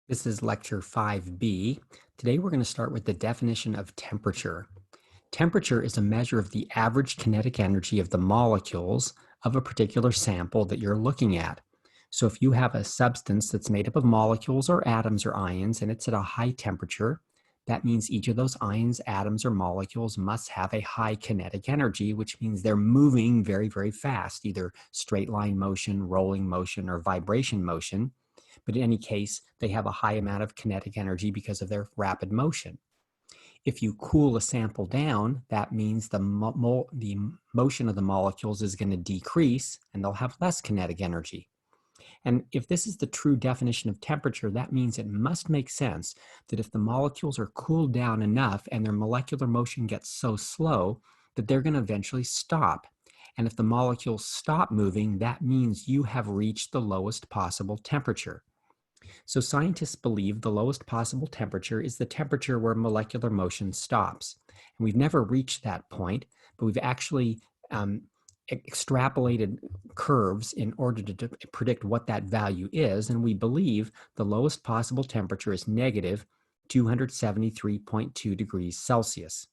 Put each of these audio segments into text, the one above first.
This is lecture 5B. Today we're going to start with the definition of temperature. Temperature is a measure of the average kinetic energy of the molecules of a particular sample that you're looking at. So if you have a substance that's made up of molecules or atoms or ions and it's at a high temperature, that means each of those ions, atoms, or molecules must have a high kinetic energy, which means they're moving very, very fast, either straight line motion, rolling motion, or vibration motion. But in any case, they have a high amount of kinetic energy because of their rapid motion. If you cool a sample down, that means the motion of the molecules is going to decrease and they'll have less kinetic energy. And if this is the true definition of temperature, that means it must make sense that if the molecules are cooled down enough and their molecular motion gets so slow that they're going to eventually stop. And if the molecules stop moving, that means you have reached the lowest possible temperature. So scientists believe the lowest possible temperature is the temperature where molecular motion stops. And we've never reached that point, but we've actually extrapolated curves in order to predict what that value is. And we believe the lowest possible temperature is negative 273.2 degrees Celsius.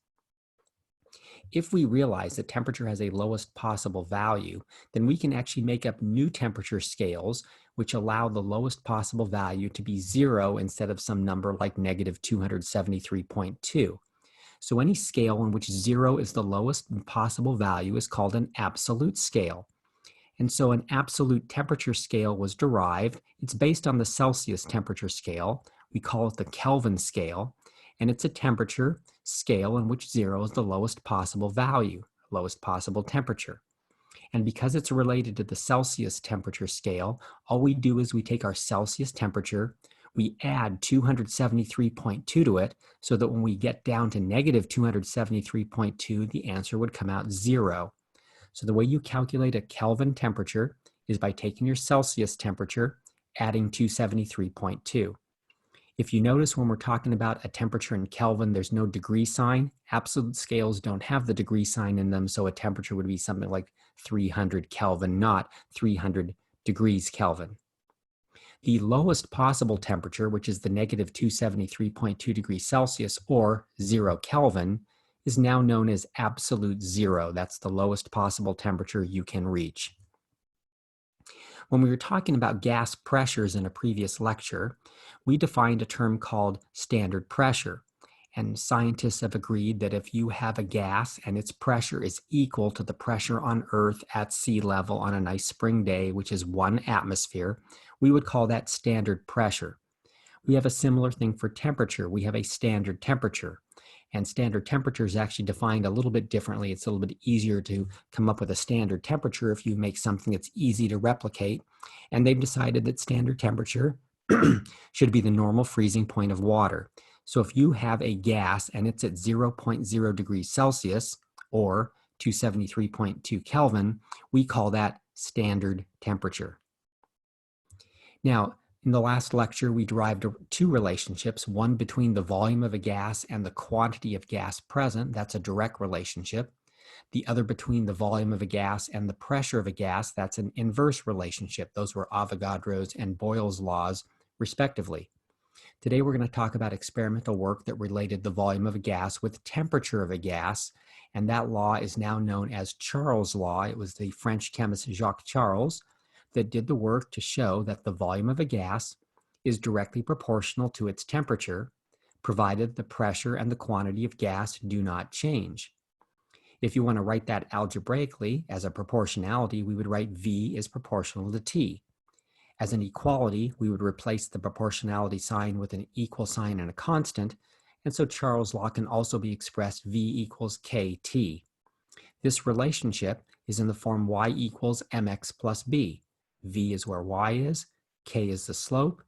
If we realize that temperature has a lowest possible value, then we can actually make up new temperature scales which allow the lowest possible value to be 0 instead of some number like negative 273.2. So any scale in which 0 is the lowest possible value is called an absolute scale. And so an absolute temperature scale was derived. It's based on the Celsius temperature scale. We call it the Kelvin scale. And it's a temperature scale in which 0 is the lowest possible value, lowest possible temperature. And because it's related to the Celsius temperature scale, all we do is we take our Celsius temperature, we add 273.2 to it, so that when we get down to negative 273.2, the answer would come out 0. So the way you calculate a Kelvin temperature is by taking your Celsius temperature, adding 273.2. If you notice when we're talking about a temperature in Kelvin, there's no degree sign. Absolute scales don't have the degree sign in them, so a temperature would be something like 300 Kelvin, not 300 degrees Kelvin. The lowest possible temperature, which is the negative 273.2 degrees Celsius or 0 Kelvin, is now known as absolute zero. That's the lowest possible temperature you can reach. When we were talking about gas pressures in a previous lecture, we defined a term called standard pressure. And scientists have agreed that if you have a gas and its pressure is equal to the pressure on Earth at sea level on a nice spring day, which is 1 atmosphere, we would call that standard pressure. We have a similar thing for temperature. We have a standard temperature. And standard temperature is actually defined a little bit differently. It's a little bit easier to come up with a standard temperature if you make something that's easy to replicate. And they've decided that standard temperature should be the normal freezing point of water. So if you have a gas and it's at 0.0 degrees Celsius or 273.2 Kelvin, we call that standard temperature. Now, in the last lecture, we derived two relationships, one between the volume of a gas and the quantity of gas present. That's a direct relationship. The other between the volume of a gas and the pressure of a gas, that's an inverse relationship. Those were Avogadro's and Boyle's laws, respectively. Today, we're going to talk about experimental work that related the volume of a gas with temperature of a gas, and that law is now known as Charles' law. It was the French chemist Jacques Charles that did the work to show that the volume of a gas is directly proportional to its temperature, provided the pressure and the quantity of gas do not change. If you want to write that algebraically as a proportionality, we would write V is proportional to T. As an equality, we would replace the proportionality sign with an equal sign and a constant, and so Charles' law can also be expressed V equals KT. This relationship is in the form Y equals mx plus b. V is where y is, k is the slope,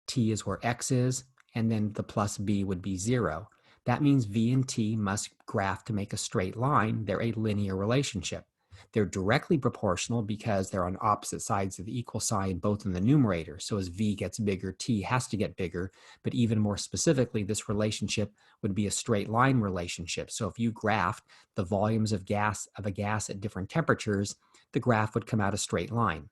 t is where x is, and then the plus b would be 0. That means v and t must graph to make a straight line. They're a linear relationship. They're directly proportional because they're on opposite sides of the equal sign, both in the numerator. So as v gets bigger, t has to get bigger. But even more specifically, this relationship would be a straight line relationship. So if you graphed the volumes of a gas at different temperatures, the graph would come out a straight line.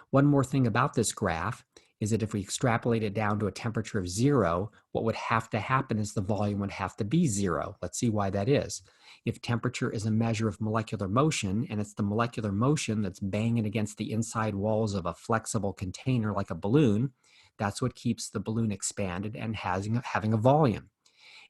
One more thing about this graph is that if we extrapolate it down to a temperature of 0, what would have to happen is the volume would have to be 0. Let's see why that is. If temperature is a measure of molecular motion, and it's the molecular motion that's banging against the inside walls of a flexible container like a balloon, that's what keeps the balloon expanded and having a volume.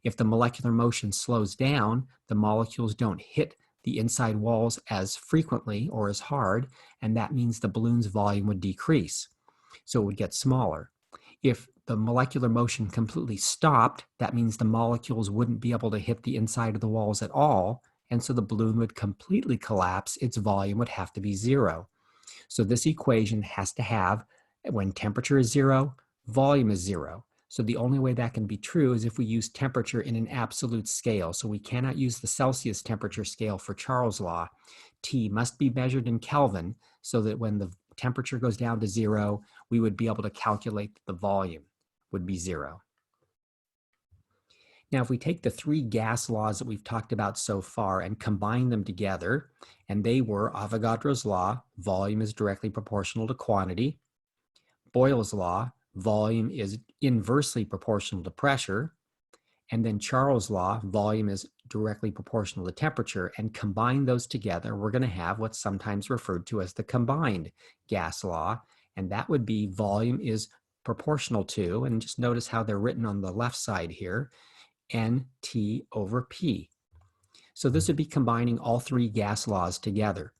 If the molecular motion slows down, the molecules don't hit the inside walls as frequently or as hard, and that means the balloon's volume would decrease. So it would get smaller. If the molecular motion completely stopped, that means the molecules wouldn't be able to hit the inside of the walls at all, and so the balloon would completely collapse. Its volume would have to be 0. So this equation has to have, when temperature is 0, volume is 0. So the only way that can be true is if we use temperature in an absolute scale. So we cannot use the Celsius temperature scale for Charles' law. T must be measured in Kelvin so that when the temperature goes down to 0, we would be able to calculate the volume would be 0. Now, if we take the 3 gas laws that we've talked about so far and combine them together, and they were Avogadro's law, volume is directly proportional to quantity; Boyle's law, volume is inversely proportional to pressure; and then Charles' law, volume is directly proportional to temperature. And combine those together, we're going to have what's sometimes referred to as the combined gas law, and that would be volume is proportional to, and just notice how they're written on the left side here, NT over P. So this would be combining all 3 gas laws together.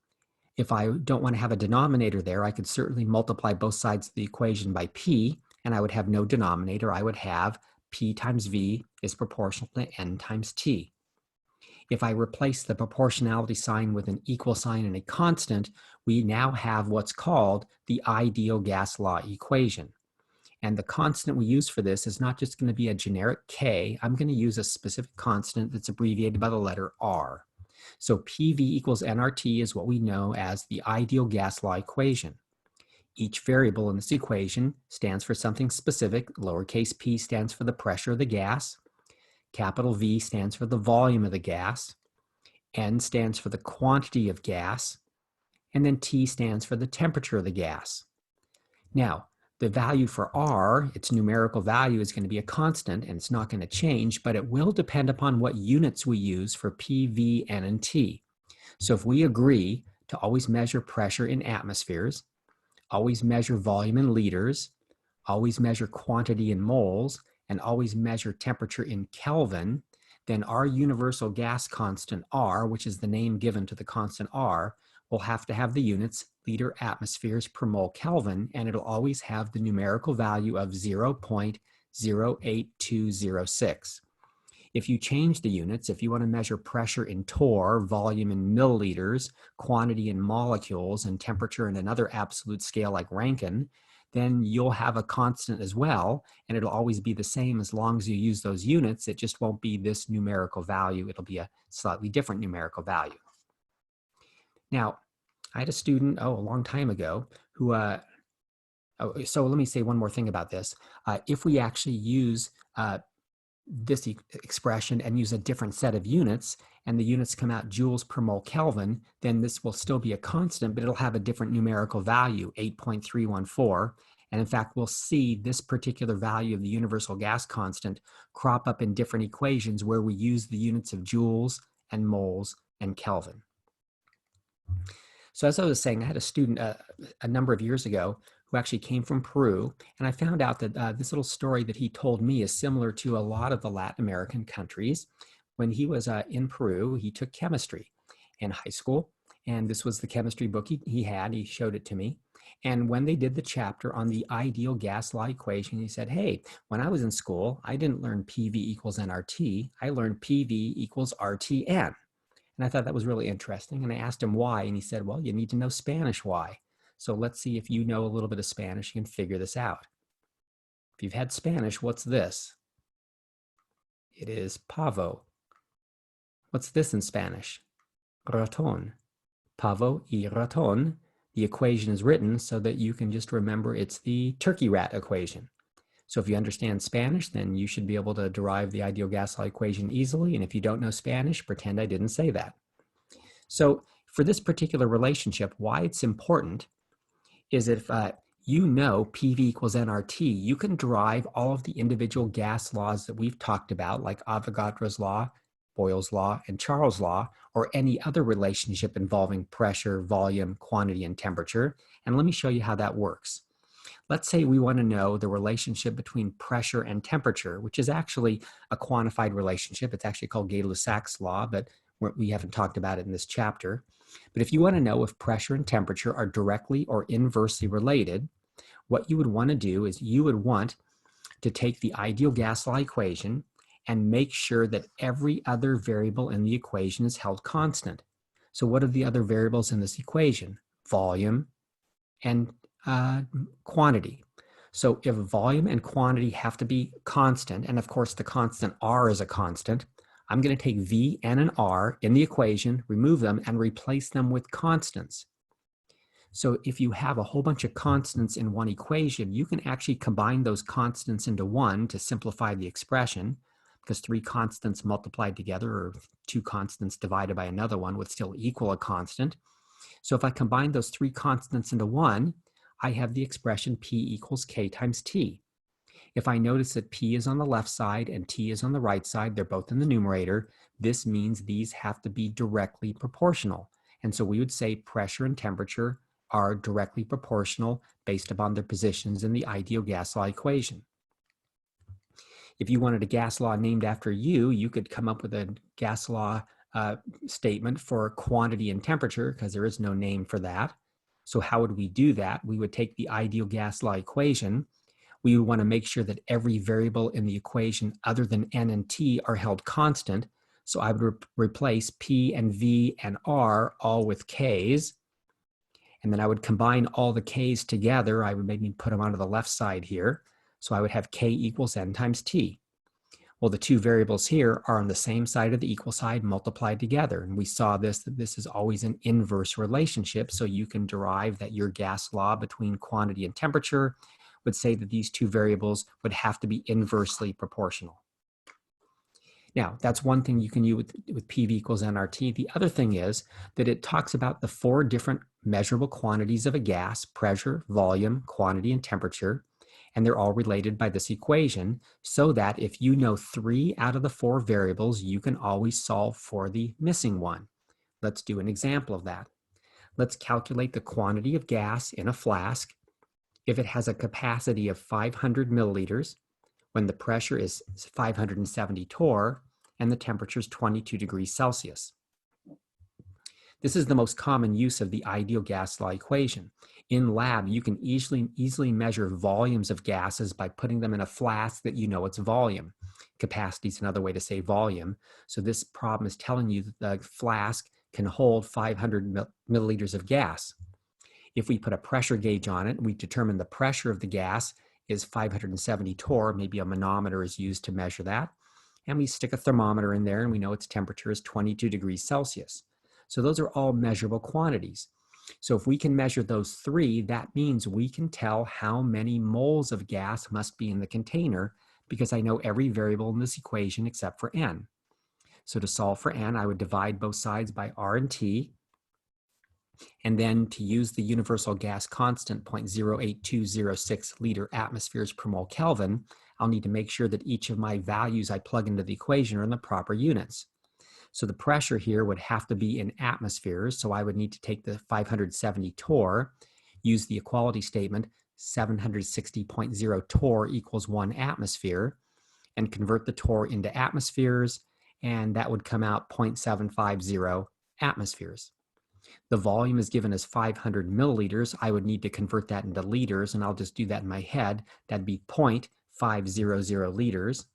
If I don't want to have a denominator there, I could certainly multiply both sides of the equation by P, and I would have no denominator. I would have P times V is proportional to N times T. If I replace the proportionality sign with an equal sign and a constant, we now have what's called the ideal gas law equation. And the constant we use for this is not just going to be a generic K. I'm going to use a specific constant that's abbreviated by the letter R. So PV equals nRT is what we know as the ideal gas law equation. Each variable in this equation stands for something specific. Lowercase p stands for the pressure of the gas. Capital V stands for the volume of the gas. N stands for the quantity of gas. And then T stands for the temperature of the gas. Now, the value for R, its numerical value, is going to be a constant, and it's not going to change, but it will depend upon what units we use for P, V, N, and T. So if we agree to always measure pressure in atmospheres, always measure volume in liters, always measure quantity in moles, and always measure temperature in Kelvin, then our universal gas constant R, which is the name given to the constant R, will have to have the units liter atmospheres per mole Kelvin, and it'll always have the numerical value of 0.08206. If you change the units, if you want to measure pressure in torr, volume in milliliters, quantity in molecules, and temperature in another absolute scale like Rankine, then you'll have a constant as well, and it'll always be the same as long as you use those units. It just won't be this numerical value. It'll be a slightly different numerical value. Now, I had a student, a long time ago, who, so let me say one more thing about this. If we actually use this expression and use a different set of units, and the units come out joules per mole Kelvin, then this will still be a constant, but it'll have a different numerical value, 8.314. And in fact, we'll see this particular value of the universal gas constant crop up in different equations where we use the units of joules and moles and Kelvin. So as I was saying, I had a student a number of years ago who actually came from Peru, and I found out that this little story that he told me is similar to a lot of the Latin American countries. When he was in Peru, he took chemistry in high school, and this was the chemistry book he had. He showed it to me. And when they did the chapter on the ideal gas law equation, he said, hey, when I was in school, I didn't learn PV equals nRT. I learned PV equals RTN. And I thought that was really interesting. And I asked him why, and he said, well, you need to know Spanish why. So let's see if you know a little bit of Spanish, you can figure this out. If you've had Spanish, what's this? It is pavo. What's this in Spanish? Raton. Pavo y raton. The equation is written so that you can just remember it's the turkey rat equation. So if you understand Spanish, then you should be able to derive the ideal gas law equation easily. And if you don't know Spanish, pretend I didn't say that. So for this particular relationship, why it's important is if you know PV equals nRT, you can derive all of the individual gas laws that we've talked about, like Avogadro's law, Boyle's law, and Charles' law, or any other relationship involving pressure, volume, quantity, and temperature. And let me show you how that works. Let's say we want to know the relationship between pressure and temperature, which is actually a quantified relationship. It's actually called Gay-Lussac's law, but we haven't talked about it in this chapter. But if you want to know if pressure and temperature are directly or inversely related, what you would want to do is you would want to take the ideal gas law equation and make sure that every other variable in the equation is held constant. So what are the other variables in this equation? Volume and quantity. So if volume and quantity have to be constant, and of course the constant R is a constant, I'm going to take V and an R in the equation, remove them, and replace them with constants. So if you have a whole bunch of constants in one equation, you can actually combine those constants into one to simplify the expression, because three constants multiplied together, or two constants divided by another one, would still equal a constant. So if I combine those three constants into one, I have the expression P equals K times T. If I notice that P is on the left side and T is on the right side, they're both in the numerator, this means these have to be directly proportional. And so we would say pressure and temperature are directly proportional based upon their positions in the ideal gas law equation. If you wanted a gas law named after you, you could come up with a gas law statement for quantity and temperature, because there is no name for that. So how would we do that? We would take the ideal gas law equation. We would want to make sure that every variable in the equation other than N and T are held constant. So I would replace P and V and R all with Ks. And then I would combine all the Ks together. I would maybe put them onto the left side here. So I would have K equals N times T. Well, the two variables here are on the same side of the equal side multiplied together. And we saw that this is always an inverse relationship. So you can derive that your gas law between quantity and temperature would say that these two variables would have to be inversely proportional. Now, that's one thing you can use with PV equals nRT. The other thing is that it talks about the four different measurable quantities of a gas: pressure, volume, quantity, and temperature. And they're all related by this equation, so that if you know 3 out of the 4 variables, you can always solve for the missing one. Let's do an example of that. Let's calculate the quantity of gas in a flask if it has a capacity of 500 milliliters, when the pressure is 570 torr and the temperature is 22 degrees Celsius. This is the most common use of the ideal gas law equation. In lab, you can easily measure volumes of gases by putting them in a flask that you know its volume. Capacity is another way to say volume. So this problem is telling you that the flask can hold 500 milliliters of gas. If we put a pressure gauge on it, we determine the pressure of the gas is 570 torr. Maybe a manometer is used to measure that. And we stick a thermometer in there, and we know its temperature is 22 degrees Celsius. So those are all measurable quantities. So if we can measure those 3, that means we can tell how many moles of gas must be in the container, because I know every variable in this equation except for N. So to solve for N, I would divide both sides by R and T. And then to use the universal gas constant, 0.08206 liter atmospheres per mole Kelvin, I'll need to make sure that each of my values I plug into the equation are in the proper units. So the pressure here would have to be in atmospheres. So I would need to take the 570 torr, use the equality statement, 760.0 torr equals 1 atmosphere, and convert the torr into atmospheres, and that would come out 0.750 atmospheres. The volume is given as 500 milliliters. I would need to convert that into liters, and I'll just do that in my head. That'd be 0.500 liters.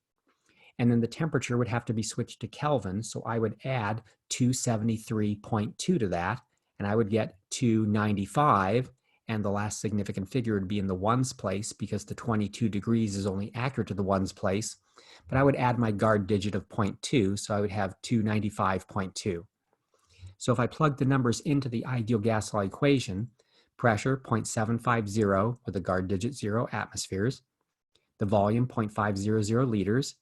And then the temperature would have to be switched to Kelvin, so I would add 273.2 to that, and I would get 295, and the last significant figure would be in the ones place, because the 22 degrees is only accurate to the ones place. But I would add my guard digit of 0.2, so I would have 295.2. So if I plug the numbers into the ideal gas law equation, pressure 0.750 with a guard digit 0 atmospheres, the volume 0.500 liters,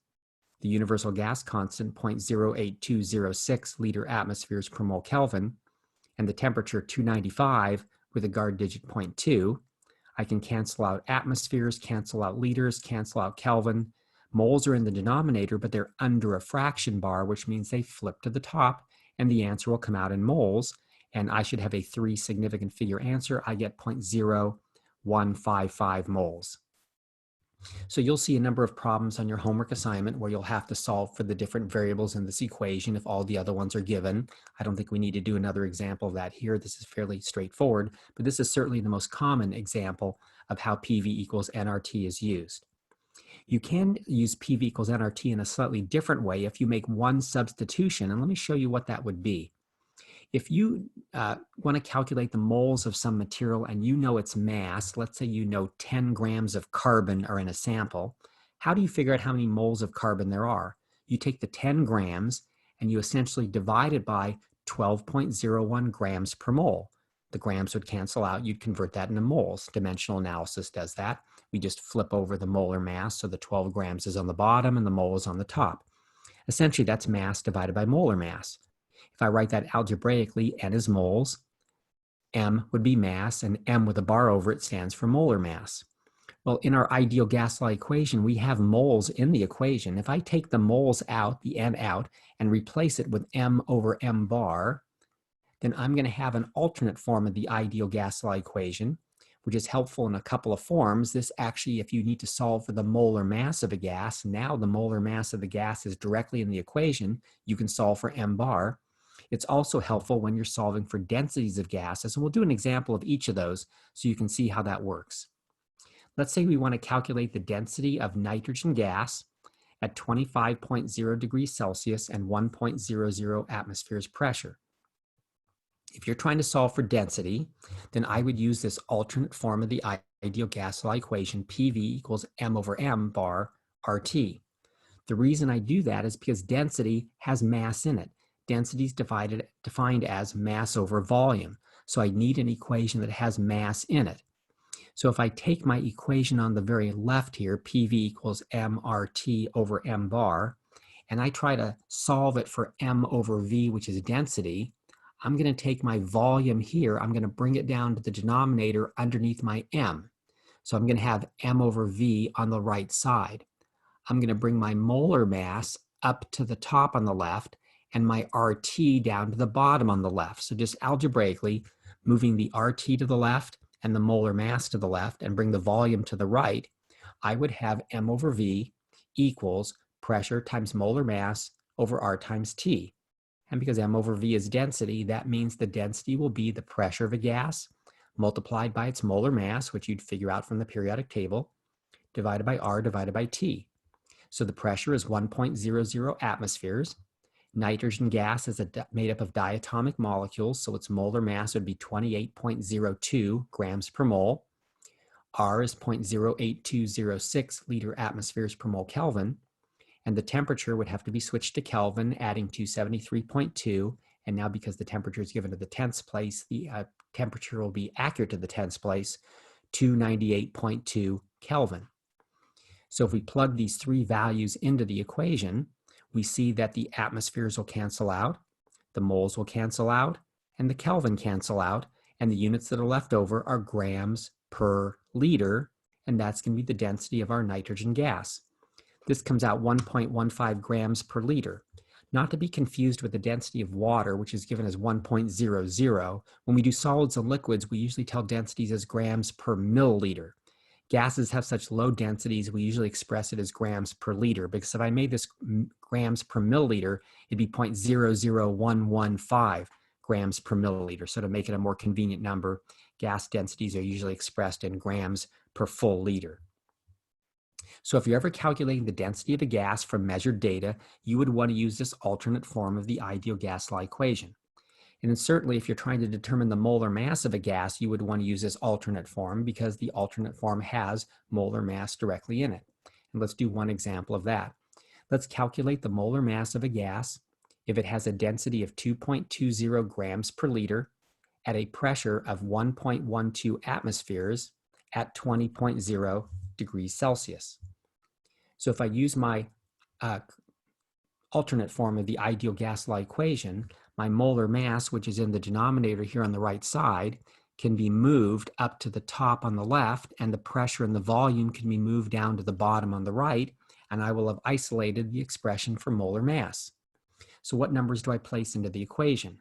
the universal gas constant 0.08206 liter atmospheres per mole Kelvin, and the temperature 295 with a guard digit 0.2, I can cancel out atmospheres, cancel out liters, cancel out Kelvin. Moles are in the denominator, but they're under a fraction bar, which means they flip to the top, and the answer will come out in moles. And I should have a 3 significant figure answer. I get 0.0155 moles. So you'll see a number of problems on your homework assignment where you'll have to solve for the different variables in this equation if all the other ones are given. I don't think we need to do another example of that here. This is fairly straightforward, but this is certainly the most common example of how PV equals nRT is used. You can use PV equals nRT in a slightly different way if you make one substitution, and let me show you what that would be. If you want to calculate the moles of some material and you know its mass, let's say you know 10 grams of carbon are in a sample, how do you figure out how many moles of carbon there are? You take the 10 grams and you essentially divide it by 12.01 grams per mole. The grams would cancel out. You'd convert that into moles. Dimensional analysis does that. We just flip over the molar mass, so the 12 grams is on the bottom and the mole is on the top. Essentially, that's mass divided by molar mass. If I write that algebraically, N is moles, M would be mass, and M with a bar over it stands for molar mass. Well, in our ideal gas law equation, we have moles in the equation. If I take the moles out, the N out, and replace it with M over M bar, then I'm going to have an alternate form of the ideal gas law equation, which is helpful in a couple of forms. This actually, if you need to solve for the molar mass of a gas, now the molar mass of the gas is directly in the equation. You can solve for M bar. It's also helpful when you're solving for densities of gases, and we'll do an example of each of those so you can see how that works. Let's say we want to calculate the density of nitrogen gas at 25.0 degrees Celsius and 1.00 atmospheres pressure. If you're trying to solve for density, then I would use this alternate form of the ideal gas law equation, PV equals M over M bar RT. The reason I do that is because density has mass in it. Density is defined as mass over volume. So I need an equation that has mass in it. So if I take my equation on the very left here, PV equals mRT over M bar, and I try to solve it for M over V, which is density, I'm going to take my volume here, I'm going to bring it down to the denominator underneath my M. So I'm going to have M over V on the right side. I'm going to bring my molar mass up to the top on the left, and my RT down to the bottom on the left. So just algebraically, moving the RT to the left and the molar mass to the left and bring the volume to the right, I would have M over V equals pressure times molar mass over R times T. And because M over V is density, that means the density will be the pressure of a gas multiplied by its molar mass, which you'd figure out from the periodic table, divided by R divided by T. So the pressure is 1.00 atmospheres. Nitrogen gas is made up of diatomic molecules, so its molar mass would be 28.02 grams per mole. R is 0.08206 liter atmospheres per mole Kelvin, and the temperature would have to be switched to Kelvin, adding 273.2, and now because the temperature is given to the tenths place, the temperature will be accurate to the tenths place, 298.2 Kelvin. So if we plug these three values into the equation, we see that the atmospheres will cancel out, the moles will cancel out, and the Kelvin cancel out, and the units that are left over are grams per liter, and that's going to be the density of our nitrogen gas. This comes out 1.15 grams per liter. Not to be confused with the density of water, which is given as 1.00. When we do solids and liquids, we usually tell densities as grams per milliliter. Gases have such low densities, we usually express it as grams per liter, because if I made this grams per milliliter, it'd be 0.00115 grams per milliliter. So to make it a more convenient number, gas densities are usually expressed in grams per full liter. So if you're ever calculating the density of a gas from measured data, you would want to use this alternate form of the ideal gas law equation. And then certainly if you're trying to determine the molar mass of a gas, you would want to use this alternate form because the alternate form has molar mass directly in it. And let's do one example of that. Let's calculate the molar mass of a gas if it has a density of 2.20 grams per liter at a pressure of 1.12 atmospheres at 20.0 degrees Celsius. So if I use my alternate form of the ideal gas law equation, my molar mass, which is in the denominator here on the right side, can be moved up to the top on the left, and the pressure and the volume can be moved down to the bottom on the right, and I will have isolated the expression for molar mass. So what numbers do I place into the equation?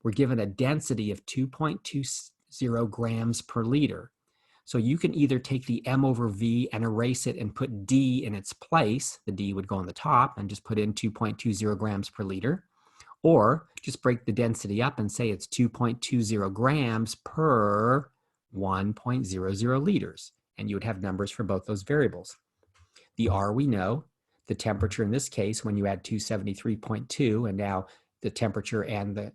We're given a density of 2.20 grams per liter. So you can either take the m over v and erase it and put d in its place. The d would go on the top and just put in 2.20 grams per liter. Or just break the density up and say it's 2.20 grams per 1.00 liters. And you would have numbers for both those variables. The R we know. The temperature in this case, when you add 273.2, and now the temperature and the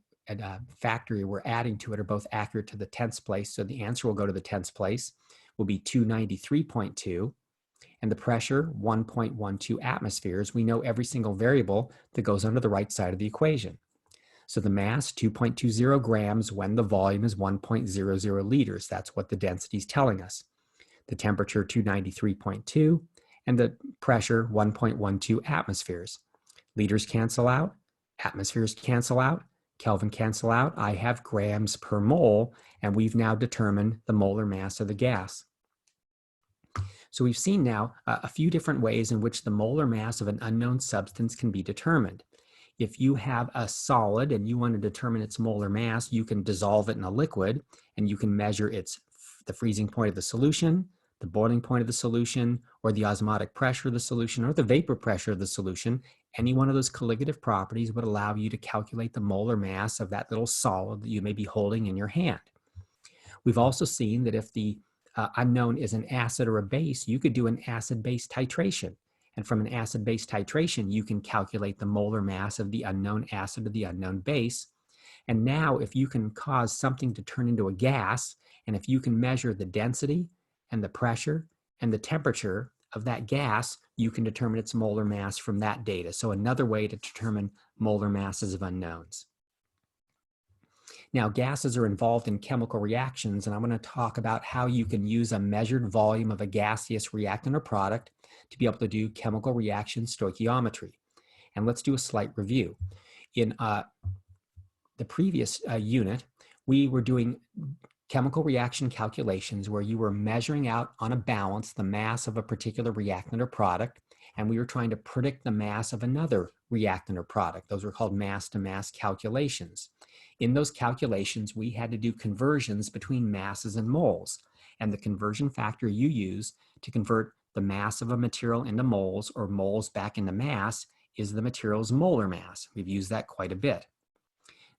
factor we're adding to it are both accurate to the tenths place, so the answer will go to the tenths place, will be 293.2. And the pressure, 1.12 atmospheres. We know every single variable that goes under the right side of the equation. So the mass, 2.20 grams when the volume is 1.00 liters. That's what the density is telling us. The temperature, 293.2, and the pressure, 1.12 atmospheres. Liters cancel out, atmospheres cancel out, Kelvin cancel out. I have grams per mole, and we've now determined the molar mass of the gas. So we've seen now a few different ways in which the molar mass of an unknown substance can be determined. If you have a solid and you want to determine its molar mass, you can dissolve it in a liquid, and you can measure the freezing point of the solution, the boiling point of the solution, or the osmotic pressure of the solution, or the vapor pressure of the solution. Any one of those colligative properties would allow you to calculate the molar mass of that little solid that you may be holding in your hand. We've also seen that if the unknown is an acid or a base, you could do an acid-base titration. And from an acid-base titration, you can calculate the molar mass of the unknown acid or the unknown base. And now if you can cause something to turn into a gas, and if you can measure the density and the pressure and the temperature of that gas, you can determine its molar mass from that data. So another way to determine molar masses of unknowns. Now, gases are involved in chemical reactions, and I'm going to talk about how you can use a measured volume of a gaseous reactant or product to be able to do chemical reaction stoichiometry. And let's do a slight review. In the previous unit, we were doing chemical reaction calculations where you were measuring out on a balance the mass of a particular reactant or product, and we were trying to predict the mass of another reactant or product. Those were called mass-to-mass calculations. In those calculations, we had to do conversions between masses and moles, and the conversion factor you use to convert the mass of a material into moles or moles back into mass is the material's molar mass. We've used that quite a bit.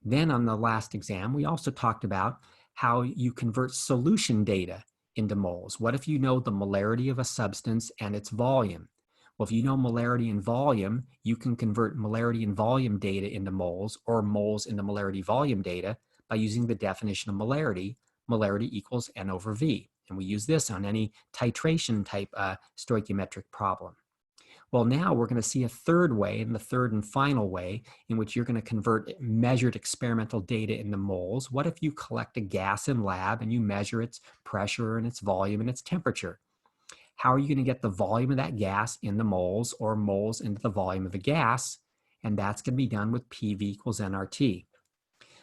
Then on the last exam, we also talked about how you convert solution data into moles. What if you know the molarity of a substance and its volume? Well, if you know molarity and volume, you can convert molarity and volume data into moles or moles into molarity volume data by using the definition of molarity. Molarity equals N over V. And we use this on any titration type stoichiometric problem. Well, now we're going to see a third way, and the third and final way, in which you're going to convert measured experimental data into moles. What if you collect a gas in lab and you measure its pressure and its volume and its temperature? How are you going to get the volume of that gas into moles or moles into the volume of a gas? And that's going to be done with PV equals nRT.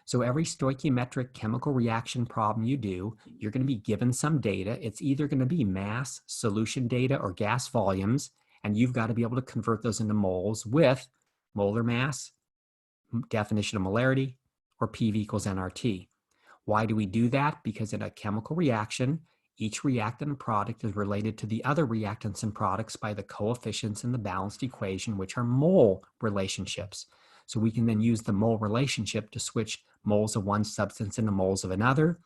So every stoichiometric chemical reaction problem you do, you're going to be given some data. It's either going to be mass, solution data, or gas volumes, and you've got to be able to convert those into moles with molar mass, definition of molarity, or PV equals nRT. Why do we do that? Because in a chemical reaction, each reactant and product is related to the other reactants and products by the coefficients in the balanced equation, which are mole relationships. So we can then use the mole relationship to switch moles of one substance into moles of another.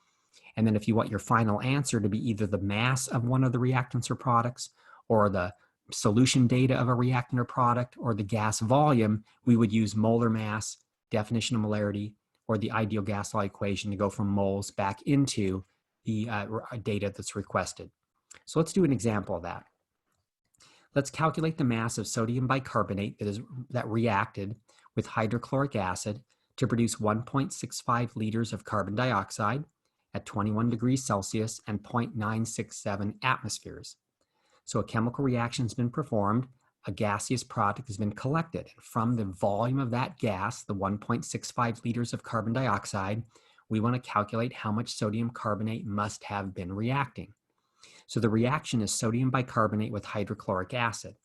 And then if you want your final answer to be either the mass of one of the reactants or products, or the solution data of a reactant or product, or the gas volume, we would use molar mass, definition of molarity, or the ideal gas law equation to go from moles back into the data that's requested. So let's do an example of that. Let's calculate the mass of sodium bicarbonate that reacted with hydrochloric acid to produce 1.65 liters of carbon dioxide at 21 degrees Celsius and 0.967 atmospheres. So a chemical reaction has been performed, a gaseous product has been collected. And from the volume of that gas, the 1.65 liters of carbon dioxide, We want to calculate how much sodium carbonate must have been reacting. So the reaction is sodium bicarbonate with hydrochloric acid.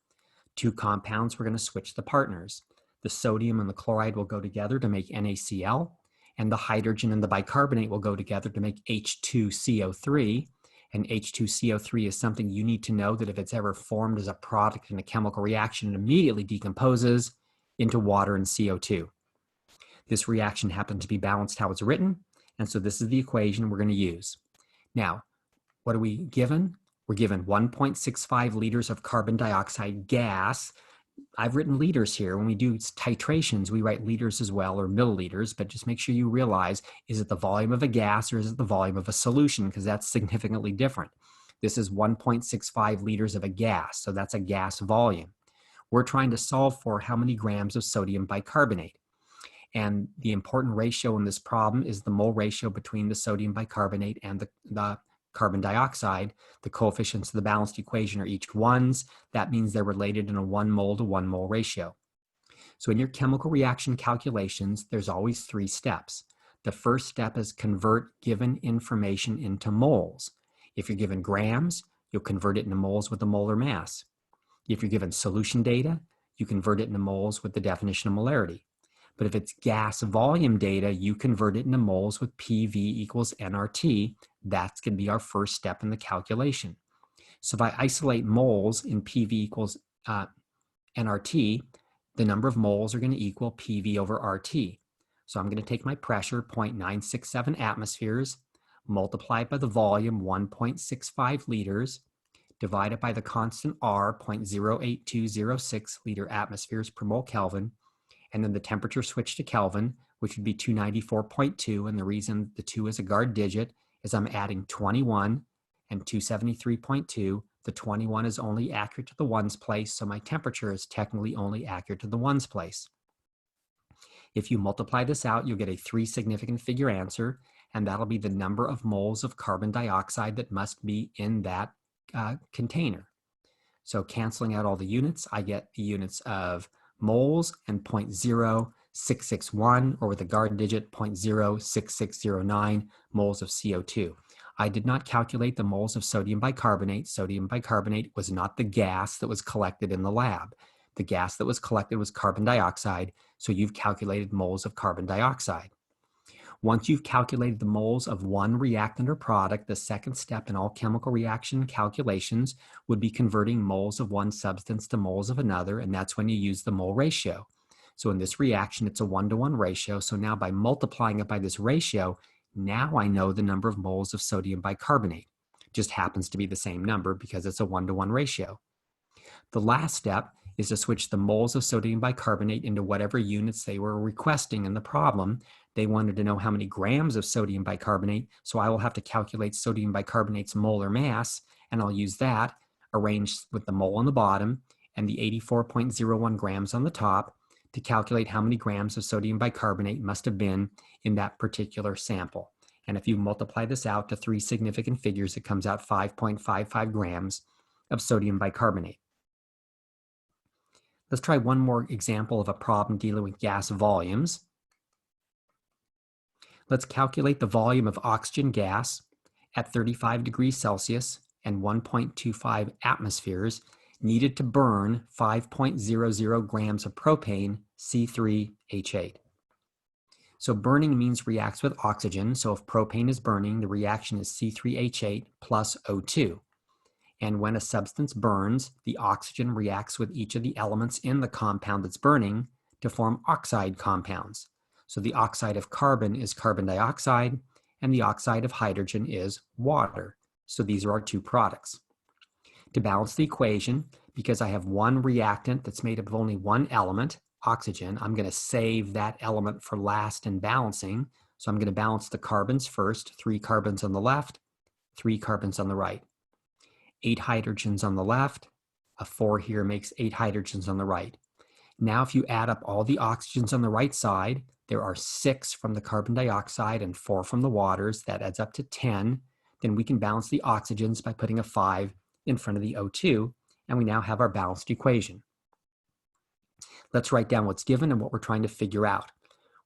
Two compounds, we're going to switch the partners. The sodium and the chloride will go together to make NaCl, and the hydrogen and the bicarbonate will go together to make H2CO3. And H2CO3 is something you need to know that if it's ever formed as a product in a chemical reaction, it immediately decomposes into water and CO2. This reaction happens to be balanced how it's written, and so this is the equation we're going to use. Now, what are we given? We're given 1.65 liters of carbon dioxide gas. I've written liters here. When we do titrations, we write liters as well, or milliliters, but just make sure you realize, is it the volume of a gas or is it the volume of a solution? Because that's significantly different. This is 1.65 liters of a gas, so that's a gas volume. We're trying to solve for how many grams of sodium bicarbonate. And the important ratio in this problem is the mole ratio between the sodium bicarbonate and the carbon dioxide. The coefficients of the balanced equation are each ones. That means they're related in a 1 mole to 1 mole ratio. So in your chemical reaction calculations, there's always 3 steps. The first step is convert given information into moles. If you're given grams, you'll convert it into moles with the molar mass. If you're given solution data, you convert it into moles with the definition of molarity. But if it's gas volume data, you convert it into moles with PV equals nRT. That's going to be our first step in the calculation. So if I isolate moles in PV equals nRT, the number of moles are going to equal PV over RT. So I'm going to take my pressure, 0.967 atmospheres, multiply it by the volume, 1.65 liters, divide it by the constant R, 0.08206 liter atmospheres per mole Kelvin, and then the temperature switch to Kelvin, which would be 294.2. And the reason the 2 is a guard digit is I'm adding 21 and 273.2. The 21 is only accurate to the ones place, so my temperature is technically only accurate to the ones place. If you multiply this out, you'll get a 3 significant figure answer, and that'll be the number of moles of carbon dioxide that must be in that container. So canceling out all the units, I get the units of moles and 0.0661, or with a guard digit, 0.06609 moles of CO2. I did not calculate the moles of sodium bicarbonate. Sodium bicarbonate was not the gas that was collected in the lab. The gas that was collected was carbon dioxide, so you've calculated moles of carbon dioxide. Once you've calculated the moles of one reactant or product, the second step in all chemical reaction calculations would be converting moles of one substance to moles of another, and that's when you use the mole ratio. So in this reaction, it's a 1-to-1 ratio. So now by multiplying it by this ratio, now I know the number of moles of sodium bicarbonate. It just happens to be the same number because it's a 1-to-1 ratio. The last step is to switch the moles of sodium bicarbonate into whatever units they were requesting in the problem. They wanted to know how many grams of sodium bicarbonate, so I will have to calculate sodium bicarbonate's molar mass, and I'll use that, arranged with the mole on the bottom and the 84.01 grams on the top, to calculate how many grams of sodium bicarbonate must have been in that particular sample. And if you multiply this out to 3 significant figures, it comes out 5.55 grams of sodium bicarbonate. Let's try one more example of a problem dealing with gas volumes. Let's calculate the volume of oxygen gas at 35 degrees Celsius and 1.25 atmospheres needed to burn 5.00 grams of propane, C3H8. So burning means reacts with oxygen. So if propane is burning, the reaction is C3H8 plus O2. And when a substance burns, the oxygen reacts with each of the elements in the compound that's burning to form oxide compounds. So the oxide of carbon is carbon dioxide, and the oxide of hydrogen is water. So these are our 2 products. To balance the equation, because I have one reactant that's made up of only one element, oxygen, I'm going to save that element for last in balancing. So I'm going to balance the carbons first, 3 carbons on the left, 3 carbons on the right. 8 hydrogens on the left, a 4 here makes 8 hydrogens on the right. Now if you add up all the oxygens on the right side, there are 6 from the carbon dioxide and 4 from the waters. That adds up to 10. Then we can balance the oxygens by putting a 5 in front of the O2, and we now have our balanced equation. Let's write down what's given and what we're trying to figure out.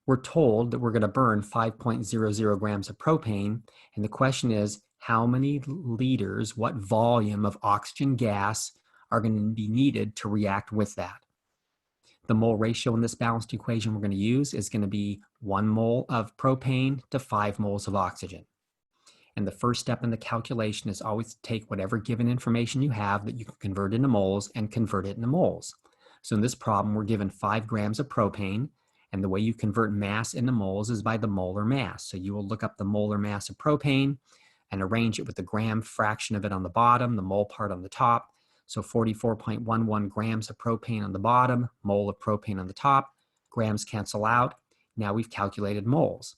We're told that we're going to burn 5.00 grams of propane, and the question is, how many liters, what volume of oxygen gas are going to be needed to react with that? The mole ratio in this balanced equation we're going to use is going to be 1 mole of propane to 5 moles of oxygen. And the first step in the calculation is always to take whatever given information you have that you can convert into moles and convert it into moles. So in this problem, we're given 5 grams of propane, and the way you convert mass into moles is by the molar mass. So you will look up the molar mass of propane and arrange it with the gram fraction of it on the bottom, the mole part on the top. So 44.11 grams of propane on the bottom, mole of propane on the top, grams cancel out. Now we've calculated moles.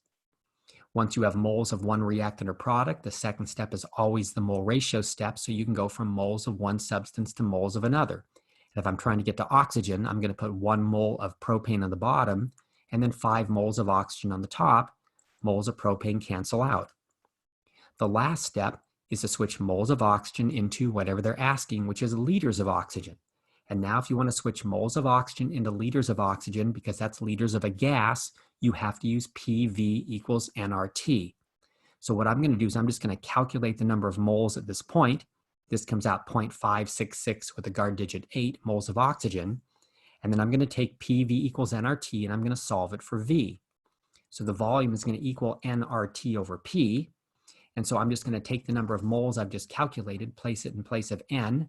Once you have moles of one reactant or product, the second step is always the mole ratio step, so you can go from moles of one substance to moles of another. And if I'm trying to get to oxygen, I'm going to put 1 mole of propane on the bottom, and then 5 moles of oxygen on the top. Moles of propane cancel out. The last step is to switch moles of oxygen into whatever they're asking, which is liters of oxygen. And now if you want to switch moles of oxygen into liters of oxygen, because that's liters of a gas, you have to use PV equals nRT. So what I'm going to do is I'm just going to calculate the number of moles at this point. This comes out 0.566 with a guard digit 8 moles of oxygen. And then I'm going to take PV equals nRT and I'm going to solve it for V. So the volume is going to equal nRT over P. And so I'm just going to take the number of moles I've just calculated, place it in place of N,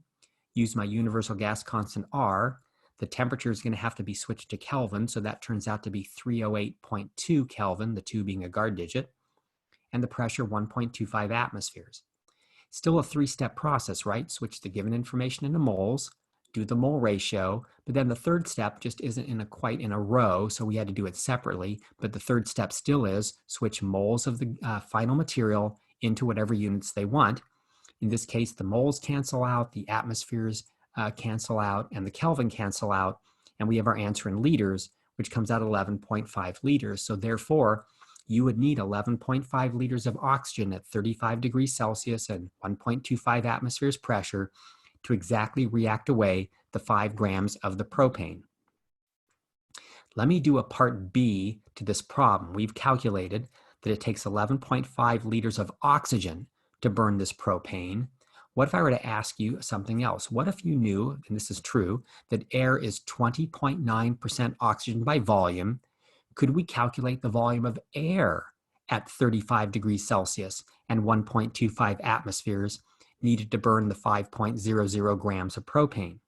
use my universal gas constant R. The temperature is going to have to be switched to Kelvin, so that turns out to be 308.2 Kelvin, the 2 being a guard digit, and the pressure 1.25 atmospheres. Still a 3-step process, right? Switch the given information into moles, do the mole ratio, but then the third step just isn't quite in a row, so we had to do it separately, but the third step still is switch moles of the final material into whatever units they want. In this case, the moles cancel out, the atmospheres cancel out, and the Kelvin cancel out, and we have our answer in liters, which comes out 11.5 liters. So therefore, you would need 11.5 liters of oxygen at 35 degrees Celsius and 1.25 atmospheres pressure to exactly react away the 5 grams of the propane. Let me do a part B to this problem. We've calculated that it takes 11.5 liters of oxygen to burn this propane. What if I were to ask you something else? What if you knew, and this is true, that air is 20.9% oxygen by volume? Could we calculate the volume of air at 35 degrees Celsius and 1.25 atmospheres needed to burn the 5.00 grams of propane?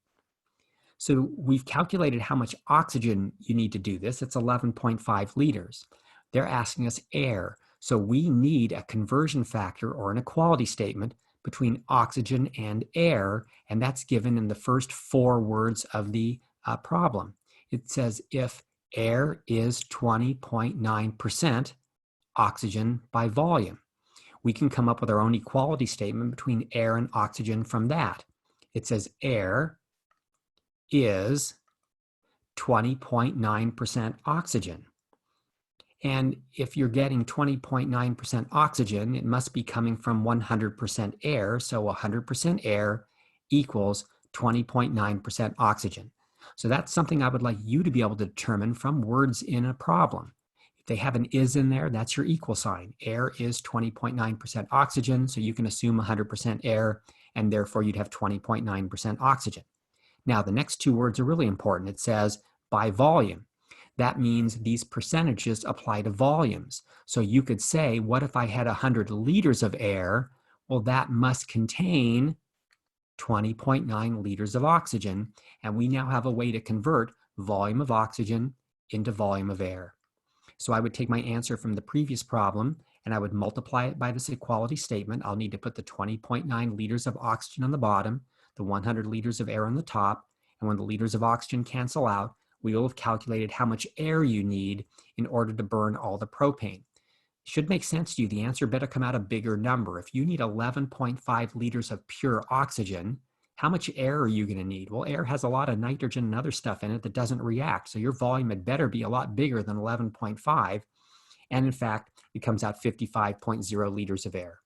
So we've calculated how much oxygen you need to do this. It's 11.5 liters. They're asking us air. So we need a conversion factor or an equality statement between oxygen and air, and that's given in the first 4 words of the problem. It says if air is 20.9% oxygen by volume. We can come up with our own equality statement between air and oxygen from that. It says air is 20.9% oxygen. And if you're getting 20.9% oxygen, it must be coming from 100% air. So 100% air equals 20.9% oxygen. So that's something I would like you to be able to determine from words in a problem. If they have an is in there, that's your equal sign. Air is 20.9% oxygen, so you can assume 100% air, and therefore you'd have 20.9% oxygen. Now, the next 2 words are really important. It says by volume. That means these percentages apply to volumes. So you could say, what if I had 100 liters of air? Well, that must contain 20.9 liters of oxygen. And we now have a way to convert volume of oxygen into volume of air. So I would take my answer from the previous problem and I would multiply it by this equality statement. I'll need to put the 20.9 liters of oxygen on the bottom, the 100 liters of air on the top, and when the liters of oxygen cancel out, we will have calculated how much air you need in order to burn all the propane. Should make sense to you. The answer better come out a bigger number. If you need 11.5 liters of pure oxygen, how much air are you going to need? Well, air has a lot of nitrogen and other stuff in it that doesn't react. So your volume had better be a lot bigger than 11.5. And in fact, it comes out 55.0 liters of air.